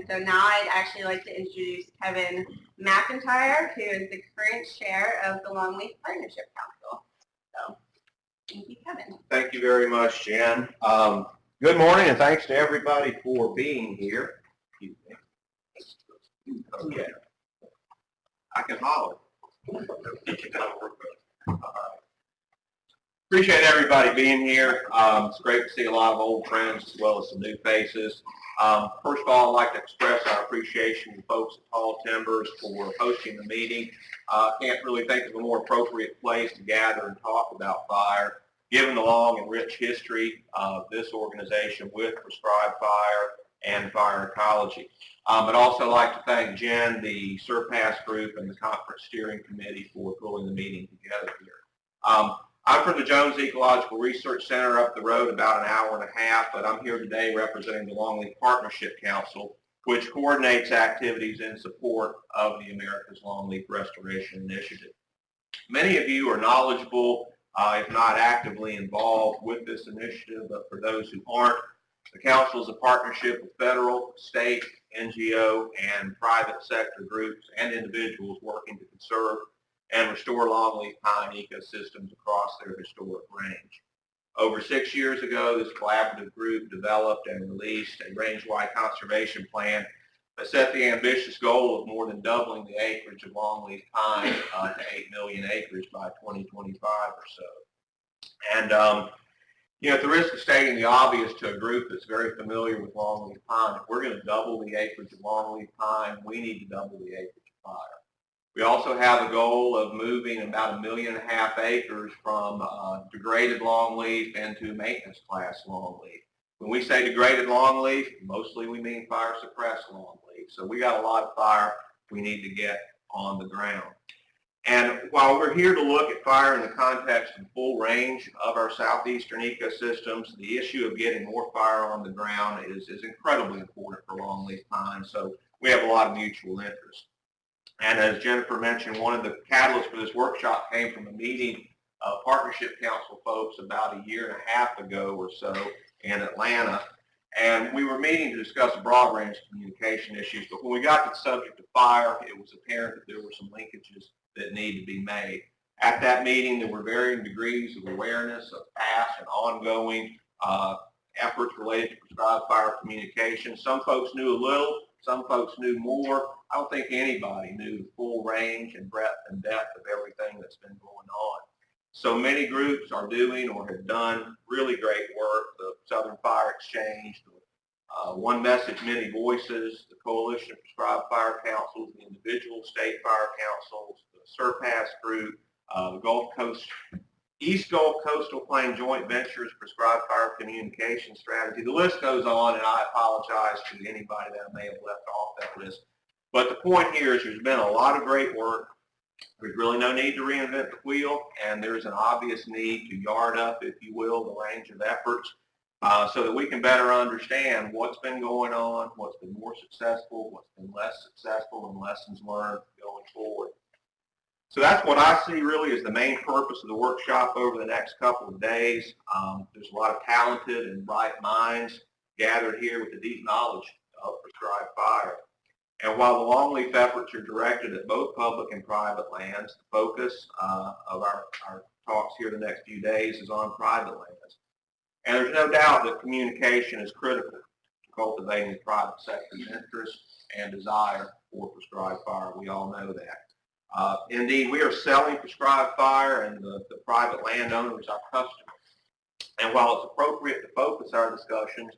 And so now I'd actually like to introduce Kevin McIntyre, who is the current chair of the Longleaf Partnership Council. So, thank you, Kevin. Thank you very much, Jen. Good morning, and thanks to everybody for being here. Okay. I can holler. Appreciate everybody being here. It's great to see a lot of old friends as well as some new faces. First of all, I'd like to express our appreciation to folks at Tall Timbers for hosting the meeting. Can't really think of a more appropriate place to gather and talk about fire, given the long and rich history of this organization with prescribed fire and fire ecology. I'd also like to thank Jen, the Surpass Group, and the Conference Steering Committee for pulling the meeting together here. I'm from the Jones Ecological Research Center up the road about an hour and a half, but I'm here today representing the Longleaf Partnership Council, which coordinates activities in support of the America's Longleaf Restoration Initiative. Many of you are knowledgeable, if not actively involved with this initiative, but for those who aren't, the Council is a partnership with federal, state, NGO, and private sector groups and individuals working to conserve and restore longleaf pine ecosystems across their historic range. Over 6 years ago, this collaborative group developed and released a range-wide conservation plan that set the ambitious goal of more than doubling the acreage of longleaf pine to 8 million acres by 2025 or so. And at the risk of stating the obvious to a group that's very familiar with longleaf pine, if we're going to double the acreage of longleaf pine, we need to double the acreage of fire. We also have a goal of moving about 1.5 million acres from degraded longleaf into maintenance class longleaf. When we say degraded longleaf, mostly we mean fire suppressed longleaf. So we got a lot of fire we need to get on the ground. And while we're here to look at fire in the context of the full range of our southeastern ecosystems, the issue of getting more fire on the ground is incredibly important for longleaf pine. So we have a lot of mutual interest. And as Jennifer mentioned, one of the catalysts for this workshop came from a meeting of Partnership Council folks about 1.5 years ago or so in Atlanta. And we were meeting to discuss a broad range of communication issues. But when we got to the subject of fire, it was apparent that there were some linkages that need to be made. At that meeting, there were varying degrees of awareness of past and ongoing efforts related to prescribed fire communication. Some folks knew a little, some folks knew more. I don't think anybody knew the full range and breadth and depth of everything that's been going on. So many groups are doing or have done really great work. The Southern Fire Exchange, One Message, Many Voices, the Coalition of Prescribed Fire Councils, the individual state fire councils, the Surpass Group, the Gulf Coast, East Gulf Coastal Plain Joint Ventures Prescribed Fire Communication Strategy. The list goes on, and I apologize to anybody that I may have left off that list. But the point here is there's been a lot of great work. There's really no need to reinvent the wheel, and there's an obvious need to yard up, if you will, the range of efforts so that we can better understand what's been going on, what's been more successful, what's been less successful, and lessons learned going forward. So that's what I see really as the main purpose of the workshop over the next couple of days. There's a lot of talented and bright minds gathered here with a deep knowledge of prescribed fire. And while the longleaf efforts are directed at both public and private lands, the focus of our talks here the next few days is on private lands. And there's no doubt that communication is critical to cultivating the private sector's interest and desire for prescribed fire. We all know that. Indeed, we are selling prescribed fire, and the private landowner is our customer. And while it's appropriate to focus our discussions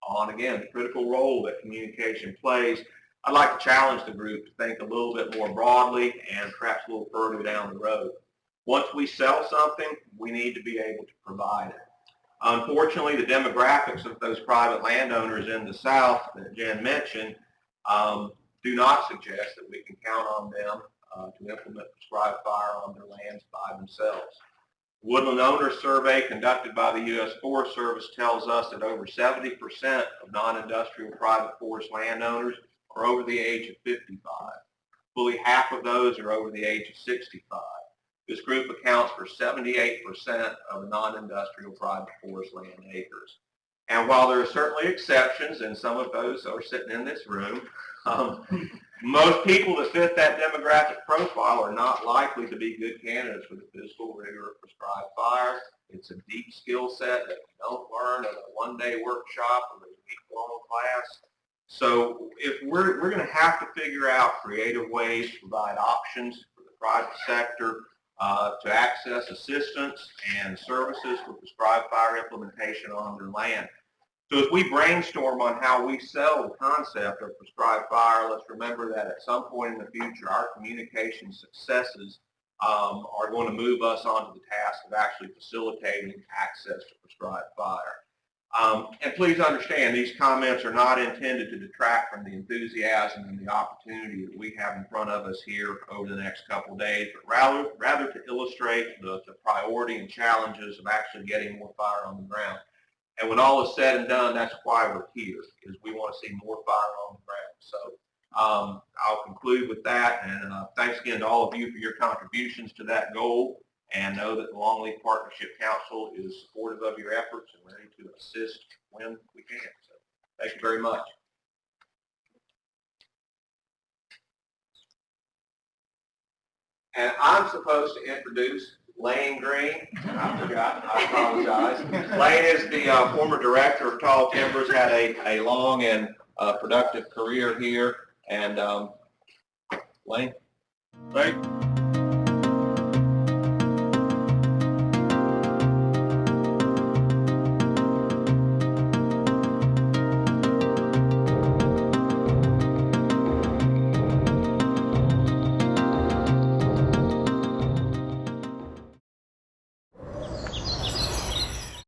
on, again, the critical role that communication plays, I'd like to challenge the group to think a little bit more broadly and perhaps a little further down the road. Once we sell something, we need to be able to provide it. Unfortunately, the demographics of those private landowners in the South that Jen mentioned do not suggest that we can count on them to implement prescribed fire on their lands by themselves. The Woodland Owner Survey conducted by the U.S. Forest Service tells us that over 70% of non-industrial private forest landowners are over the age of 55. Fully half of those are over the age of 65. This group accounts for 78% of non-industrial private forest land acres. And while there are certainly exceptions, and some of those are sitting in this room, most people that fit that demographic profile are not likely to be good candidates for the physical rigor of prescribed fire. It's a deep skill set that you don't learn at a one-day workshop or a week-long class. So if we're going to have to figure out creative ways to provide options for the private sector to access assistance and services for prescribed fire implementation on their land. So as we brainstorm on how we sell the concept of prescribed fire, let's remember that at some point in the future, our communication successes are going to move us onto the task of actually facilitating access to prescribed fire. And please understand, these comments are not intended to detract from the enthusiasm and the opportunity that we have in front of us here over the next couple of days, but rather to illustrate the priority and challenges of actually getting more fire on the ground. And when all is said and done, that's why we're here, is we want to see more fire on the ground. So I'll conclude with that, and thanks again to all of you for your contributions to that goal, and know that the Longleaf Partnership Council is supportive of your efforts and ready to assist when we can. So thank you very much. And I'm supposed to introduce Lane Green. I forgot. I apologize. Lane is the former director of Tall Timbers, had a long and productive career here. And Lane? Thank